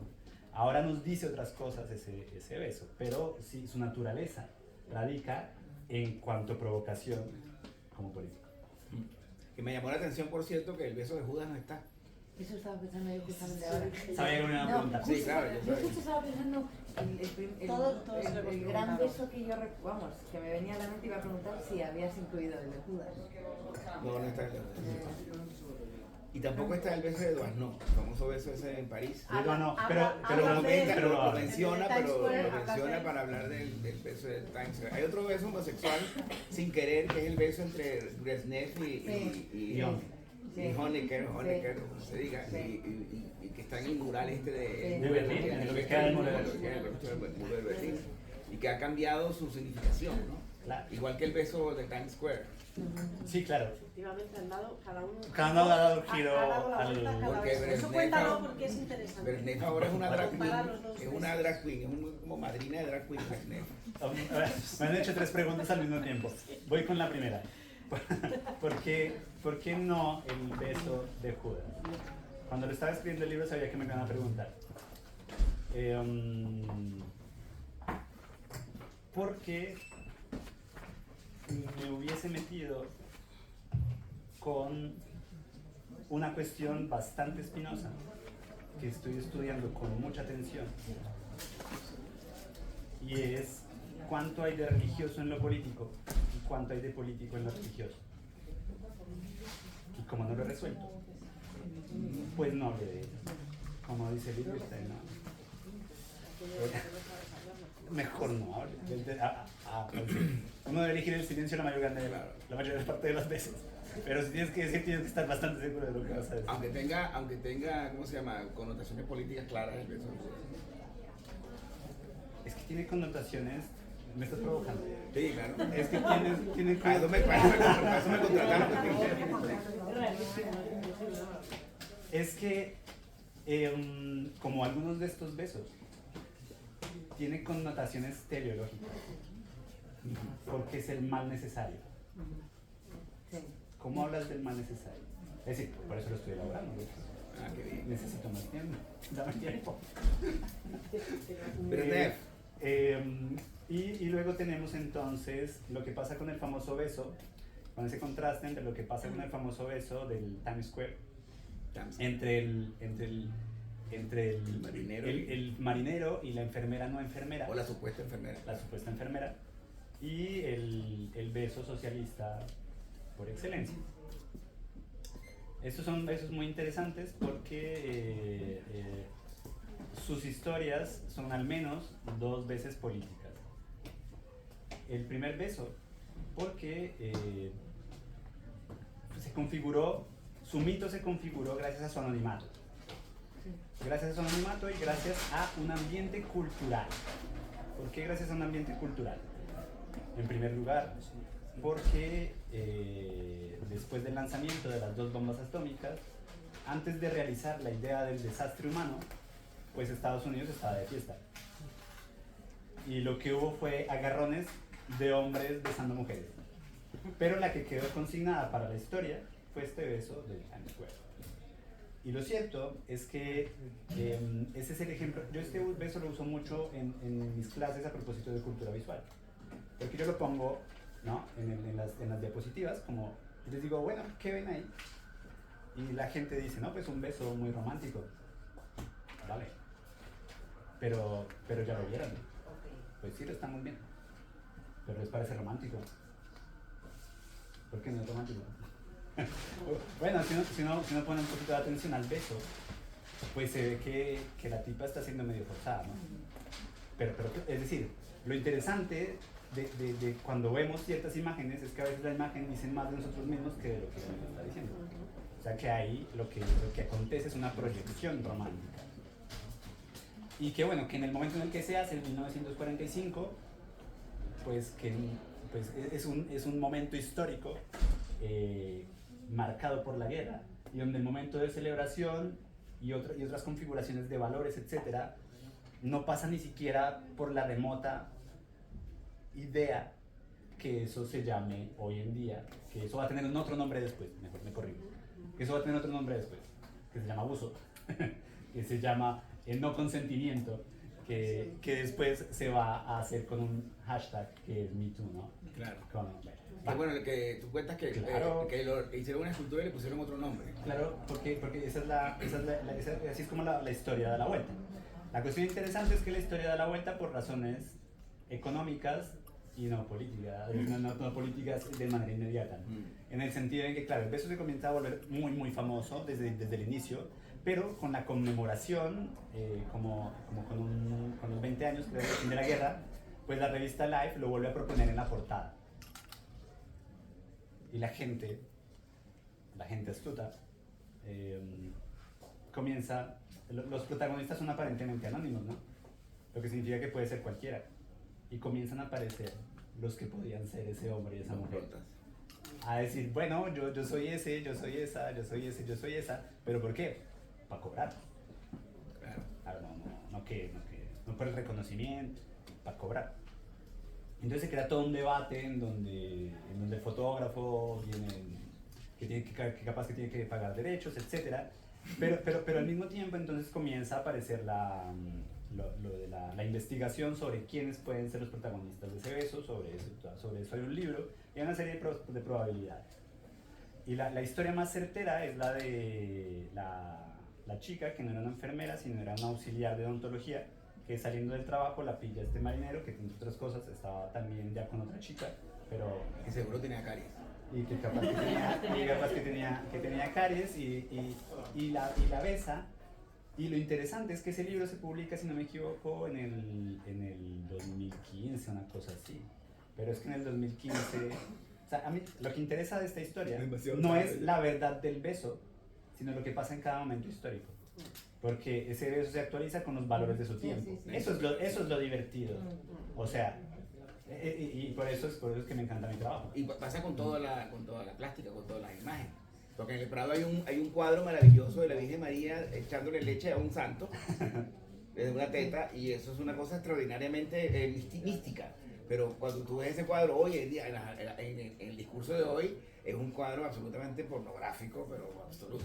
Ahora nos dice otras cosas ese beso, pero sí, su naturaleza radica en cuanto a provocación como político. Que me llamó la atención, por cierto, que el beso de Judas no está. Eso estaba pensando yo justamente ahora. ¿Sabía que me iban a preguntar? Sí, claro. Yo justo estaba pensando el gran beso que yo vamos, que me venía a la mente, iba a preguntar si habías incluido el de Judas. No está el de Judas. Y tampoco está el beso de Doisneau, el famoso beso ese en París. Pero lo menciona para hablar del beso de Times Square. Hay otro beso homosexual sin querer, que es el beso entre Brezhnev y y Honecker, como se diga, y que está en el mural este de Berlín, en lo que queda del muro de Berlín, y que ha cambiado su significación, ¿no? Claro. Igual que el beso de Times Square. Sí, claro. Efectivamente han dado Cada uno ha dado un giro ha dado la vuelta a al... cada Porque vez. Eso Brezhnev cuéntalo porque es interesante. Brezhnev ahora es una drag Comparar queen, los dos es una drag queen, es como madrina de drag queen Brezhnev. Me han hecho 3 preguntas al mismo tiempo. Voy con la primera. ¿Por qué no el beso de Judas? Cuando lo estaba escribiendo el libro sabía que me iban a preguntar. Porque me hubiese metido con una cuestión bastante espinosa que estoy estudiando con mucha atención, y es cuánto hay de religioso en lo político y cuánto hay de político en lo religioso. Y como no lo he resuelto, pues no hablé de ello. Como dice Wittgenstein, ¿no? Mejor no hable. Uno debe elegir el silencio la mayor parte de las veces. Pero si tienes que decir, tienes que estar bastante seguro de lo que vas a decir. Aunque tenga, ¿cómo se llama? Connotaciones políticas claras el beso de Judas. Es que tiene connotaciones. Me estás provocando. Sí, claro. Es que tiene Eso me contrataron. Es que, como algunos de estos besos, tiene connotaciones teleológicas, porque es el mal necesario. ¿Cómo hablas del mal necesario? Es decir, por eso lo estoy elaborando. Qué bien. Necesito más tiempo. Dame tiempo. Brezhnev. Y luego tenemos entonces lo que pasa con el famoso beso, con ese contraste entre lo que pasa con el famoso beso del Times Square, entre el marinero y la enfermera no enfermera, O la supuesta enfermera. la supuesta enfermera, y el beso socialista por excelencia. Estos son besos muy interesantes porque sus historias son al menos 2 veces políticas. El primer beso, porque su mito se configuró gracias a su anonimato. Gracias a su anonimato y gracias a un ambiente cultural. ¿Por qué gracias a un ambiente cultural? En primer lugar, porque después del lanzamiento de las 2 bombas atómicas, antes de realizar la idea del desastre humano, pues Estados Unidos estaba de fiesta. Y lo que hubo fue agarrones de hombres besando mujeres. Pero la que quedó consignada para la historia fue este beso del Times Square. Y lo cierto es que ese es el ejemplo. Yo este beso lo uso mucho en mis clases a propósito de cultura visual. Porque yo lo pongo, ¿no? en las diapositivas, como les digo, bueno, ¿qué ven ahí? Y la gente dice, no, pues un beso muy romántico. Vale. Pero ya lo vieron. Pues sí, lo estamos viendo. Pero les parece romántico. ¿Por qué no es romántico? Bueno, si uno pone un poquito de atención al beso, pues se ve que la tipa está siendo medio forzada, ¿no? Pero es decir, lo interesante de cuando vemos ciertas imágenes es que a veces la imagen dice más de nosotros mismos que de lo que nos está diciendo. O sea que ahí lo que acontece es una proyección romántica. Y que bueno, que en el momento en el que se hace, en 1945, pues es un momento histórico marcado por la guerra, y donde el momento de celebración y otras configuraciones de valores, etcétera, no pasa ni siquiera por la remota idea que eso se llame hoy en día, que eso va a tener un otro nombre después, mejor me corrijo, que eso va a tener otro nombre después, que se llama abuso, que se llama el no consentimiento, que después se va a hacer con un hashtag que es MeToo, ¿no? Claro. Bueno, el que tú cuentas que, claro, que hicieron una escultura y le pusieron otro nombre. Claro, porque así es como la historia da la vuelta. La cuestión interesante es que la historia da la vuelta por razones económicas y no políticas, no políticas de manera inmediata. En el sentido en que, claro, el beso se comienza a volver muy, muy famoso desde el inicio, pero con la conmemoración, como con los 20 años del fin de la guerra, pues la revista Life lo vuelve a proponer en la portada. Y la gente astuta comienza, los protagonistas son aparentemente anónimos, ¿no? Lo que significa que puede ser cualquiera. Y comienzan a aparecer los que podían ser ese hombre y esa mujer. A decir, bueno, yo soy ese, yo soy esa, yo soy ese, yo soy esa. ¿Pero por qué? Para cobrar. Claro, no por el reconocimiento, para cobrar. Entonces se crea todo un debate en donde el fotógrafo que capaz que tiene que pagar derechos, etc. Pero al mismo tiempo entonces comienza a aparecer la investigación sobre quiénes pueden ser los protagonistas de ese beso, sobre eso hay un libro y hay una serie de probabilidades. Y la historia más certera es la de la chica que no era una enfermera, sino era una auxiliar de odontología, que saliendo del trabajo la pilla este marinero, que entre otras cosas estaba también ya con otra chica, pero... Y seguro tenía caries. Y que capaz que tenía caries y la besa. Y lo interesante es que ese libro se publica, si no me equivoco, en el 2015, una cosa así. Pero es que en el 2015... O sea, a mí lo que interesa de esta historia no es la verdad del beso, sino lo que pasa en cada momento histórico. Porque ese beso se actualiza con los valores de su tiempo. Eso es lo divertido. O sea, y por eso es que me encanta mi trabajo. Y pasa con toda la plástica, con todas las imágenes. Porque en el Prado hay un cuadro maravilloso de la Virgen María echándole leche a un santo desde una teta, y eso es una cosa extraordinariamente mística. Pero cuando tú ves ese cuadro hoy en día, en el discurso de hoy, es un cuadro absolutamente pornográfico, pero absoluto.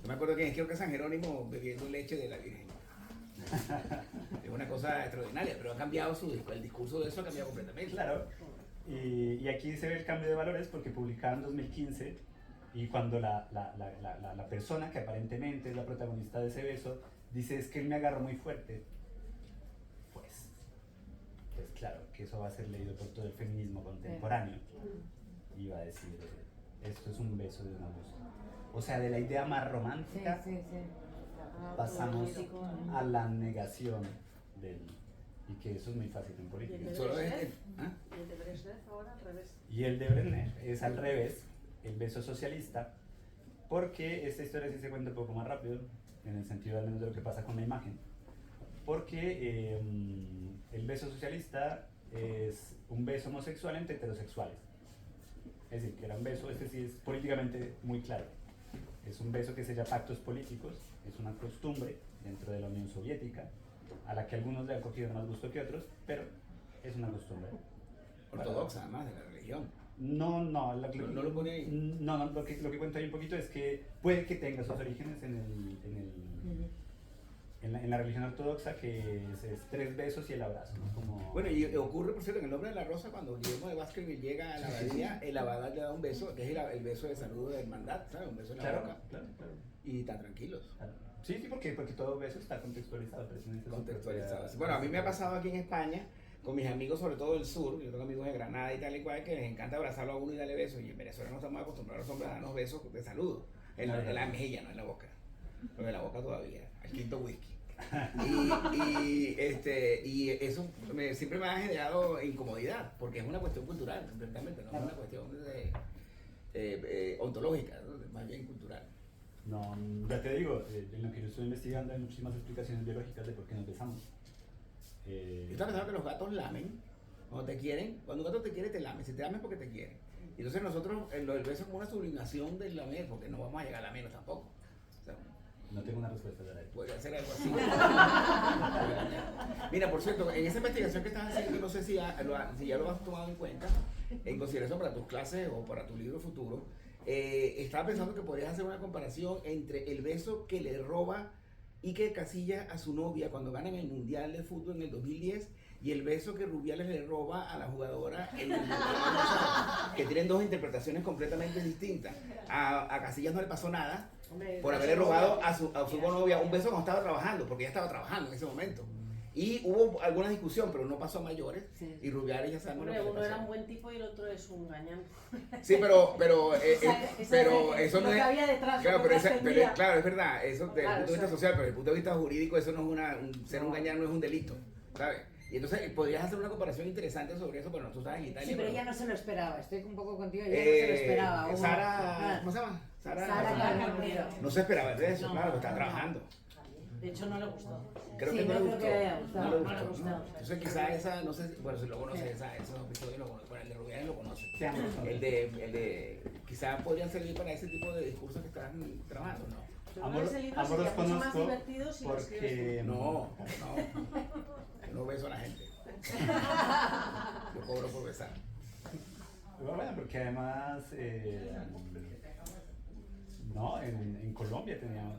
Yo me acuerdo que creo que San Jerónimo bebiendo leche de la Virgen. Es una cosa extraordinaria, pero ha cambiado el discurso de eso ha cambiado completamente. Claro. Y aquí se ve el cambio de valores porque publicaron en 2015, y cuando la persona que aparentemente es la protagonista de ese beso dice, es que él me agarró muy fuerte, pues claro que eso va a ser leído por todo el feminismo contemporáneo y va a decir, esto es un beso de un abuso. O sea, de la idea más romántica pasamos a la negación y que eso es muy fácil en política. ¿Y el de Brezhnev ahora al revés? Y el de Brezhnev es al revés, el beso socialista, porque esta historia sí se cuenta un poco más rápido, en el sentido al menos de lo que pasa con la imagen. Porque el beso socialista es un beso homosexual entre heterosexuales. Es decir, que era un beso, este sí es políticamente muy claro. Es un beso que sella pactos políticos, es una costumbre dentro de la Unión Soviética, a la que algunos le han cogido más gusto que otros, pero es una costumbre. Ortodoxa, además, de la religión. No lo pone ahí. No, lo que cuenta ahí un poquito es que puede que tenga sus orígenes en la religión ortodoxa, que es 3 besos y el abrazo, ¿no? Como... Bueno, y ocurre, por cierto, en el nombre de la rosa, cuando Guillermo de Baskerville llega a la abadía, el abad le da un beso, que es el beso de saludo de hermandad, ¿sabes? Un beso en la boca. Claro. Y están tranquilos. Claro. Sí, porque todo beso está contextualizado. Contextualizado. Bueno, a mí me ha pasado aquí en España, con mis amigos, sobre todo del sur, yo tengo amigos de Granada y tal y cual, que les encanta abrazarlo a uno y darle besos, y en Venezuela no estamos acostumbrados los hombres a darnos besos de saludo, en la mejilla, no en la boca, pero en la boca todavía, al quinto whisky. Y eso siempre me ha generado incomodidad, porque es una cuestión cultural, completamente, no es una cuestión ontológica, ¿no? Más bien cultural. No, ya te digo, en lo que yo estoy investigando hay muchísimas explicaciones biológicas de por qué nos besamos. Yo estaba pensando que los gatos lamen cuando te quieren. Cuando un gato te quiere, te lame. Si te lame es porque te quiere. Y entonces nosotros, el beso es como una sublimación del lamer, porque no vamos a llegar a lamernos tampoco. O sea, no tengo una respuesta de la podría ser algo así. Mira, por cierto, en esa investigación que estás haciendo, no sé si ya lo has tomado en cuenta, en consideración para tus clases o para tu libro futuro, estaba pensando que podrías hacer una comparación entre el beso que le roba Iker Casillas a su novia cuando ganan el Mundial de Fútbol en el 2010 y el beso que Rubiales le roba a la jugadora en el Mundial, que tienen 2 interpretaciones completamente distintas. A Casillas no le pasó nada por haberle robado a su novia un beso cuando estaba trabajando, porque ella estaba trabajando en ese momento. Y hubo alguna discusión, pero no pasó a mayores. Sí. Y Rubiales ya sabemos lo que le pasó. Uno era un buen tipo y el otro es un gañán. Sí, pero eso no es... había detrás, claro, claro, es verdad, eso desde el punto de vista social, pero desde el punto de vista jurídico eso no es ser un gañán no es un delito, ¿sabes? Y entonces podrías hacer una comparación interesante sobre eso, pero no, tú estás en Italia. Sí, pero ella no se lo esperaba, estoy un poco contigo, ella no se lo esperaba. Sara, ¿cómo se llama? Sara Carbonero. no se esperaba de eso, claro, está trabajando. De hecho, no le gustó. Creo Sí, que no no le creo gustó. que le haya gustado. No le No le gustó. gustó. Entonces quizás esa, no sé, bueno, si lo conoces, esos episodios lo conoces, bueno, el de Rubiales lo conoce. Sí, ambos son. El de, quizás podrían servir para ese tipo de discursos que están trabajando, ¿no? Yo creo que ese libro Ambos los sería mucho más conozco divertido si lo escribes porque... No, yo no beso a la gente. Yo cobro por besar. Bueno, porque además, no, en Colombia teníamos,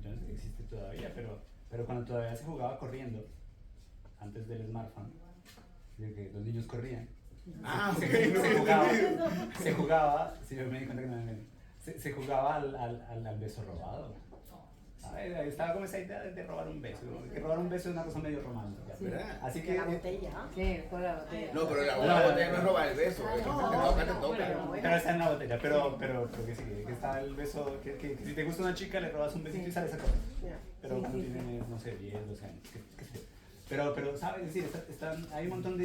yo no sé si existe todavía, pero cuando todavía se jugaba corriendo, antes del smartphone, de que los niños corrían, Ah, ok. se jugaba, sí, yo me di cuenta que no me se jugaba al beso robado. ¿Sabes? Ahí estaba como esa idea de robar un beso, ¿no? Que robar un beso es una cosa medio romántica. Sí. ¿Verdad? Así de que la botella. Sí, con la botella. No, pero la No, botella no es robar el beso. Ah, Eso no, te toca, te no, toca. bueno, pero está en la botella, pero que sí, que está el beso, que si te gusta una chica le robas un besito y sales a correr. Ya. Pero Sí, cuando sí, tienes, no sé, 10, 12 años, qué sé yo. Pero, ¿sabes? Es decir, hay un montón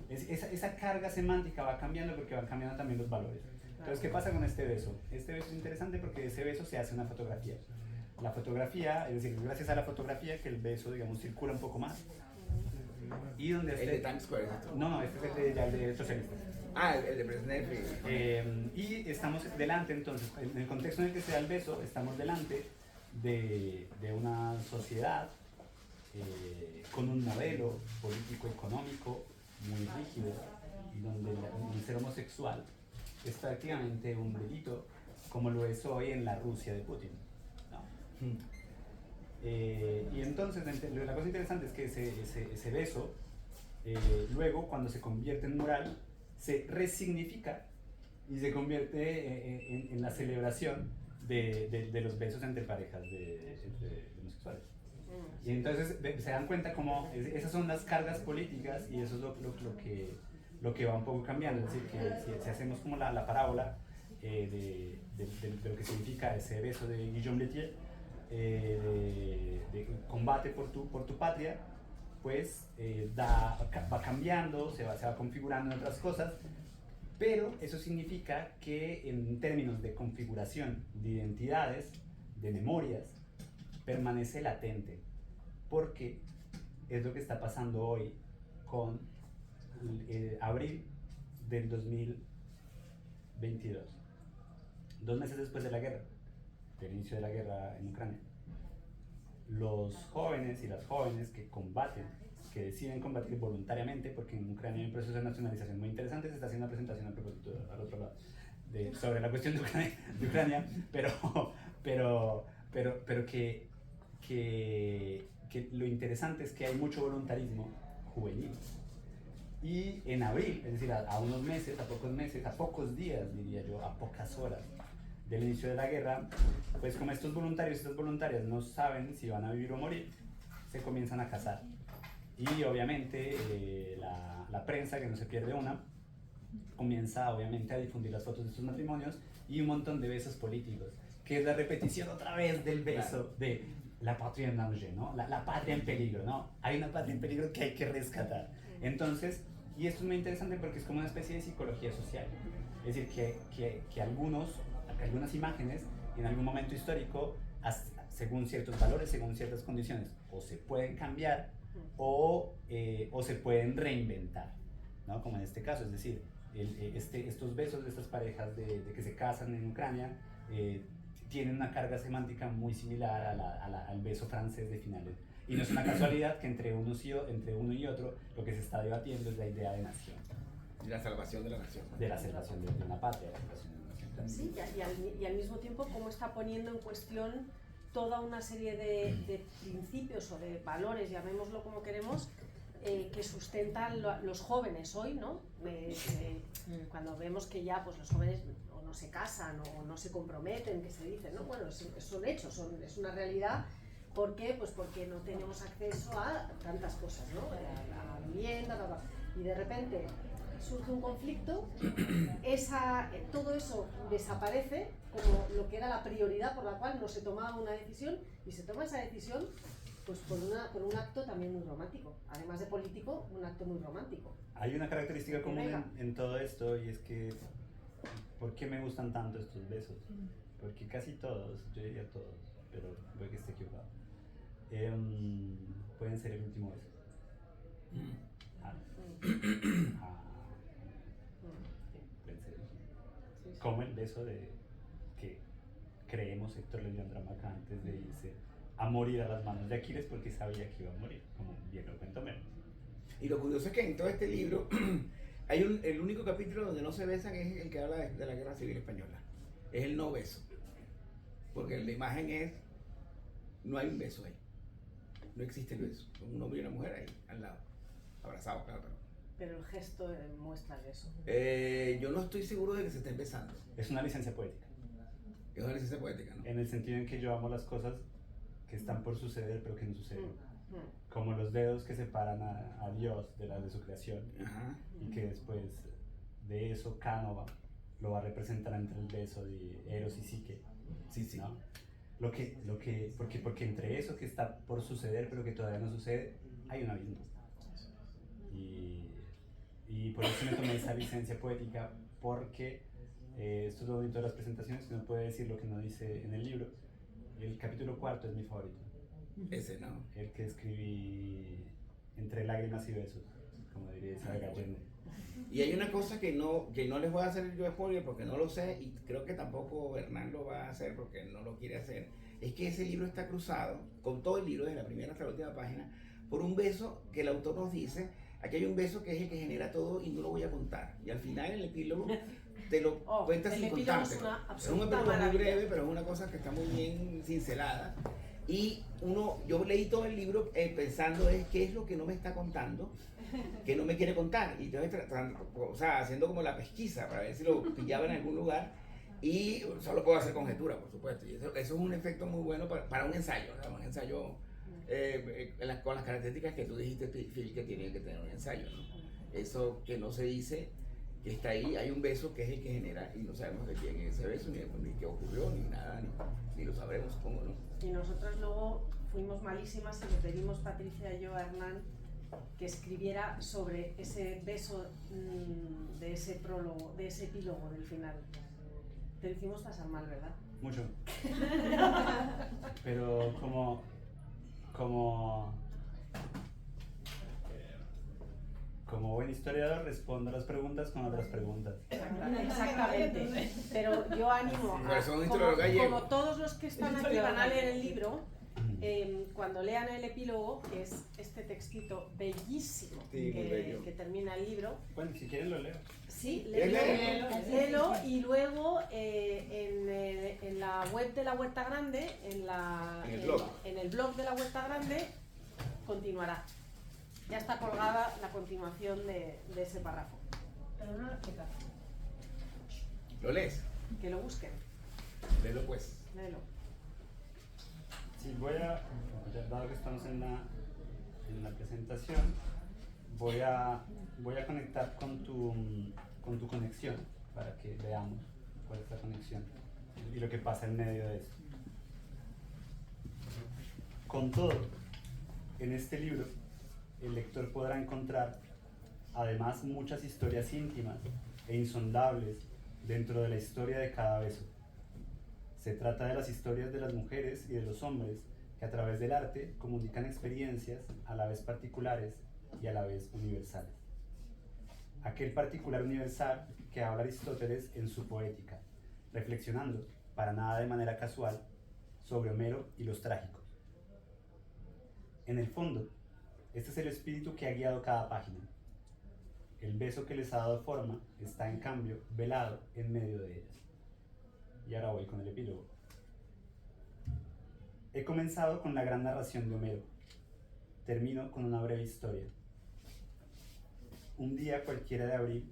esa carga semántica va cambiando porque van cambiando también los valores. Entonces, ¿qué pasa con este beso? Este beso es interesante porque de ese beso se hace una fotografía. La fotografía, es decir, gracias a la fotografía que el beso, digamos, circula un poco más. Y donde El de Times Square, ¿cierto? No, este es el de socialistas. Ah, el de Brezhnev. Y estamos delante, entonces, en el contexto en el que se da el beso, estamos delante de una sociedad con un modelo político-económico muy rígido y donde el ser homosexual es prácticamente un delito, como lo es hoy en la Rusia de Putin, ¿no? Y entonces, la cosa interesante es que ese beso, luego, cuando se convierte en moral, se resignifica y se convierte en la celebración de los besos entre parejas entre homosexuales. Y entonces se dan cuenta como esas son las cargas políticas y eso es lo que va un poco cambiando. Es decir, que si hacemos como la parábola de lo que significa ese beso de Guillaume Letier, de combate por tu patria, pues va cambiando, se va configurando en otras cosas, pero eso significa que en términos de configuración de identidades, de memorias, permanece latente, porque es lo que está pasando hoy con abril del 2022, 2 meses después de la guerra, del inicio de la guerra en Ucrania. Los jóvenes y las jóvenes que combaten, que deciden combatir voluntariamente, porque en Ucrania hay un proceso de nacionalización muy interesante, se está haciendo una presentación a propósito al otro lado sobre la cuestión de Ucrania, pero que lo interesante es que hay mucho voluntarismo juvenil. Y en abril, es decir, a unos meses, a pocos días, diría yo, a pocas horas del inicio de la guerra, pues como estos voluntarios y estas voluntarias no saben si van a vivir o morir, se comienzan a casar. Y obviamente la prensa, que no se pierde una, comienza obviamente a difundir las fotos de estos matrimonios y un montón de besos políticos, que es la repetición otra vez del beso de la patria en danger, ¿no? La patria en peligro, ¿no? Hay una patria en peligro que hay que rescatar. Entonces, y esto es muy interesante porque es como una especie de psicología social. Es decir, que algunas imágenes en algún momento histórico, según ciertos valores, según ciertas condiciones, o se pueden cambiar o se pueden reinventar, ¿no? Como en este caso, es decir, estos besos de estas parejas de que se casan en Ucrania tienen una carga semántica muy similar al beso francés de finales. Y no es una casualidad que entre uno y otro lo que se está debatiendo es la idea de nación. Y la salvación de la nación. De la salvación de una patria, la salvación de una nación. Sí, y al mismo tiempo cómo está poniendo en cuestión toda una serie de principios o de valores, llamémoslo como queremos, que sustentan los jóvenes hoy, ¿no? Cuando vemos que ya pues, los jóvenes o no se casan o no se comprometen, que se dice, ¿no? Bueno, son hechos, es una realidad. ¿Por qué? Pues porque no tenemos acceso a tantas cosas, ¿no? A la vivienda, y de repente surge un conflicto, todo eso desaparece como lo que era la prioridad por la cual no se tomaba una decisión, y se toma esa decisión pues por un acto también muy romántico, además de político, un acto muy romántico. Hay una característica común en todo esto, y es que ¿por qué me gustan tanto estos besos? Porque casi todos, yo diría todos, pero puede que esté equivocado, pueden ser el último beso. Ah, pueden ser como el beso de que creemos Héctor le dio a Andrómaca antes de irse a morir a las manos de Aquiles porque sabía que iba a morir, como bien lo cuento menos. Y lo curioso es que en todo este libro el único capítulo donde no se besan es el que habla de la Guerra Civil Española. Es el no beso. Porque la imagen es, no hay un beso ahí. No existe el beso. Un hombre y una mujer ahí, al lado. Abrazados, claro. Pero el gesto muestra el beso. Yo no estoy seguro de que se estén besando. Es una licencia poética. Es una licencia poética, ¿no? En el sentido en que yo amo las cosas que están por suceder pero que no suceden. Como los dedos que separan a Dios de su creación. Ajá. Y que después de eso Cánova lo va a representar entre el beso de Eros y Psique. Sí, sí. ¿No? Porque entre eso que está por suceder pero que todavía no sucede, hay un abismo. Y por eso me tomé esa licencia poética, porque esto es lo bonito de las presentaciones, que uno puede decir lo que no dice en el libro. El capítulo 4 es mi favorito. Ese, ¿no? El que escribí entre lágrimas y besos, como diría Isabel Allende. Y hay una cosa que no les voy a hacer yo spoiler porque no lo sé, y creo que tampoco Hernán lo va a hacer porque no lo quiere hacer. Es que ese libro está cruzado, con todo el libro, desde la primera hasta la última página, por un beso que el autor nos dice. Aquí hay un beso que es el que genera todo y no lo voy a contar. Y al final, en el epílogo, te lo cuentas sin contarte. Es un epílogo muy breve, pero es una cosa que está muy bien cincelada. Y yo leí todo el libro pensando qué es lo que no me está contando, que no me quiere contar. Y entonces, haciendo como la pesquisa para ver si lo pillaba en algún lugar. Y solo puedo hacer conjetura, por supuesto. Y eso es un efecto muy bueno para un ensayo, ¿no? Un ensayo con las características que tú dijiste, Phil, que tiene que tener un ensayo, ¿no? Eso que no se dice, que está ahí, hay un beso que es el que genera, y no sabemos de quién es ese beso, ni qué ocurrió, ni nada, ni lo sabremos, supongo, ¿no? Y nosotros luego fuimos malísimas y le pedimos, Patricia y yo, a Hernán, que escribiera sobre ese beso de ese prólogo, de ese epílogo del final. Te lo hicimos pasar mal, ¿verdad? Mucho. Pero como buen historiador respondo a las preguntas con otras preguntas. Exactamente. Pero yo animo como todos los que están aquí van a leer el libro, cuando lean el epílogo, que es este textito bellísimo que termina el libro. Bueno, si quieren lo leo. Sí, léelo y luego en la web de la Huerta Grande, en el blog de la Huerta Grande, continuará. Ya está colgada la continuación de ese párrafo. Pero no lo explicas. ¿Lo lees? Que lo busquen. Léelo pues. Léelo. Sí, dado que estamos en la presentación, voy a conectar con tu conexión para que veamos cuál es la conexión y lo que pasa en medio de eso. Con todo, en este libro, el lector podrá encontrar además muchas historias íntimas e insondables dentro de la historia de cada beso. Se trata de las historias de las mujeres y de los hombres que a través del arte comunican experiencias a la vez particulares y a la vez universales. Aquel particular universal que habla Aristóteles en su Poética, reflexionando, para nada de manera casual, sobre Homero y los trágicos. En el fondo, este es el espíritu que ha guiado cada página. El beso que les ha dado forma está, en cambio, velado en medio de ellas. Y ahora voy con el epílogo. He comenzado con la gran narración de Homero. Termino con una breve historia. Un día cualquiera de abril,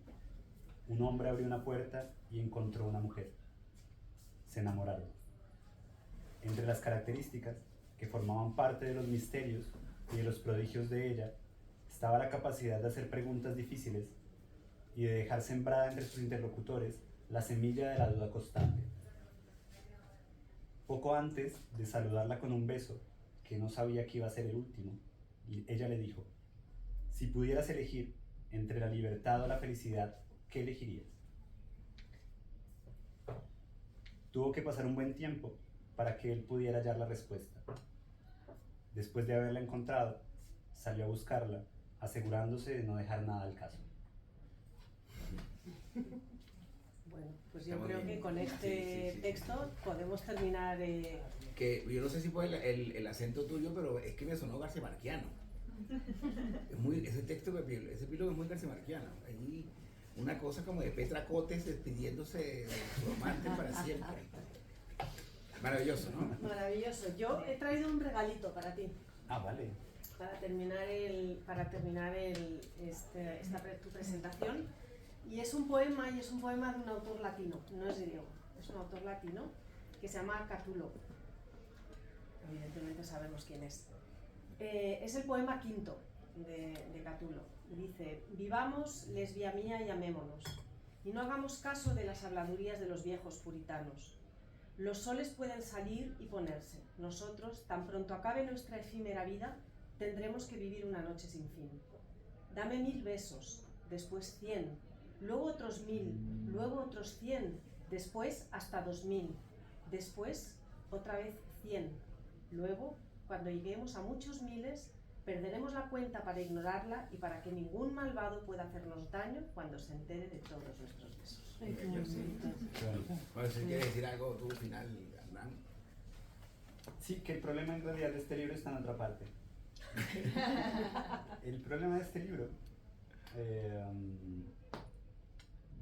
un hombre abrió una puerta y encontró una mujer. Se enamoraron. Entre las características que formaban parte de los misterios y de los prodigios de ella, estaba la capacidad de hacer preguntas difíciles y de dejar sembrada entre sus interlocutores la semilla de la duda constante. Poco antes de saludarla con un beso, que no sabía que iba a ser el último, ella le dijo: si pudieras elegir entre la libertad o la felicidad, ¿qué elegirías? tuvo que pasar un buen tiempo para que él pudiera hallar la respuesta. Después de haberla encontrado, salió a buscarla, asegurándose de no dejar nada al caso. Bueno, pues yo creo que con este texto podemos terminar. Que yo no sé si fue el acento tuyo, pero es que me sonó garciamarquiano. Ese texto, ese epílogo es muy garciamarquiano. Hay una cosa como de Petra Cotes despidiéndose de su amante para siempre. Maravilloso, ¿no? Maravilloso. Yo he traído un regalito para ti. Ah, vale. Para terminar tu presentación. Y es un poema, de un autor latino, no es griego, es un autor latino que se llama Catulo. Evidentemente sabemos quién es. Es el poema quinto de Catulo. Dice: vivamos, lesbia mía, y amémonos, y no hagamos caso de las habladurías de los viejos puritanos. Los soles pueden salir y ponerse. Nosotros, tan pronto acabe nuestra efímera vida, tendremos que vivir una noche sin fin. Dame 1000 besos, después 100, luego otros 1000, luego otros 100, después hasta 2000, después otra vez 100. Luego, cuando lleguemos a muchos miles, perderemos la cuenta para ignorarla y para que ningún malvado pueda hacernos daño cuando se entere de todos nuestros besos. Bueno, si quieres decir algo tú final, Hernán. Sí, que el problema en realidad de este libro está en otra parte. El problema de este libro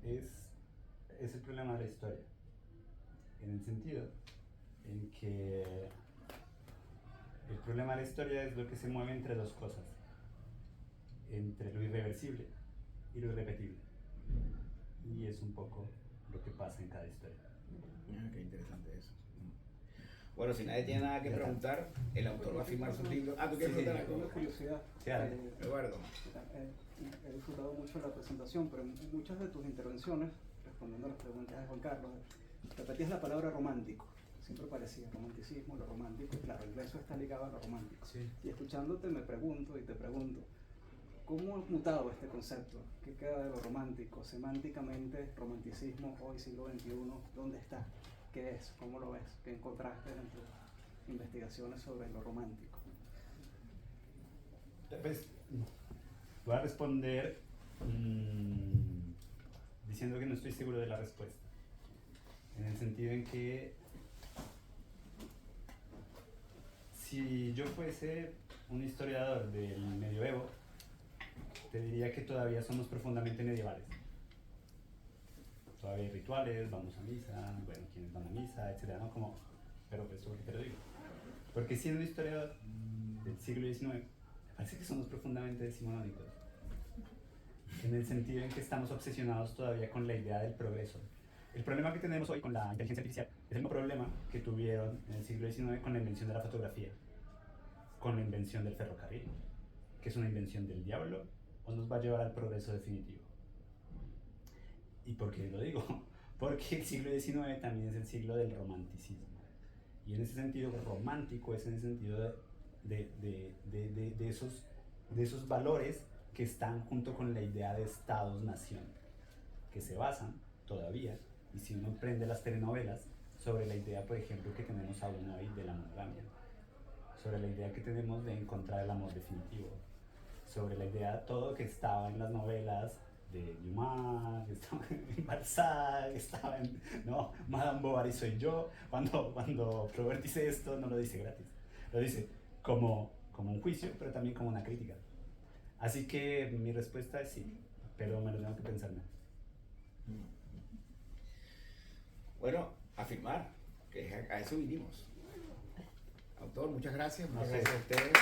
es el problema de la historia, en el sentido en que el problema de la historia es lo que se mueve entre dos cosas, entre lo irreversible y lo irrepetible, y es un poco lo que pasa en cada historia. Qué interesante eso. Bueno, si nadie tiene nada que preguntar, el autor va a firmar su libro. ¿Tú quieres preguntar algo? Tengo curiosidad. Sí, Eduardo. He disfrutado mucho la presentación, pero en muchas de tus intervenciones, respondiendo a las preguntas de Juan Carlos, repetías la palabra romántico. Siempre parecía romanticismo, lo romántico. Claro, el beso está ligado a lo romántico. Sí. Y escuchándote me pregunto, ¿cómo ha mutado este concepto? ¿Qué queda de lo romántico? Semánticamente, romanticismo, hoy siglo XXI, ¿dónde está? ¿Qué es? ¿Cómo lo ves? ¿Qué encontraste en tus investigaciones sobre lo romántico? Pues, voy a responder diciendo que no estoy seguro de la respuesta, en el sentido en que si yo fuese un historiador del medioevo, te diría que todavía somos profundamente medievales. Todavía hay rituales, vamos a misa, bueno, quienes van a misa, etcétera, ¿no? Pero eso es lo que te lo digo. Porque siendo historiador del siglo XIX, me parece que somos profundamente decimonónicos. En el sentido en que estamos obsesionados todavía con la idea del progreso. El problema que tenemos hoy con la inteligencia artificial es el mismo problema que tuvieron en el siglo XIX con la invención de la fotografía, con la invención del ferrocarril, que es una invención del diablo o nos va a llevar al progreso definitivo. ¿Y por qué lo digo? Porque el siglo XIX también es el siglo del romanticismo. Y en ese sentido, romántico es en el sentido de esos valores que están junto con la idea de Estados-nación, que se basan todavía, y si uno prende las telenovelas, sobre la idea, por ejemplo, que tenemos aún hoy de la monogamia, sobre la idea que tenemos de encontrar el amor definitivo, sobre la idea de todo que estaba en las novelas de Dumas, estaba en Balzac, estaba en Madame Bovary soy yo. Cuando Flaubert dice esto, no lo dice gratis, lo dice como un juicio, pero también como una crítica. Así que mi respuesta es sí, pero me lo tengo que pensarme. Bueno, afirmar que a eso vinimos. Autor, muchas gracias. Muchas No sé. gracias a ustedes.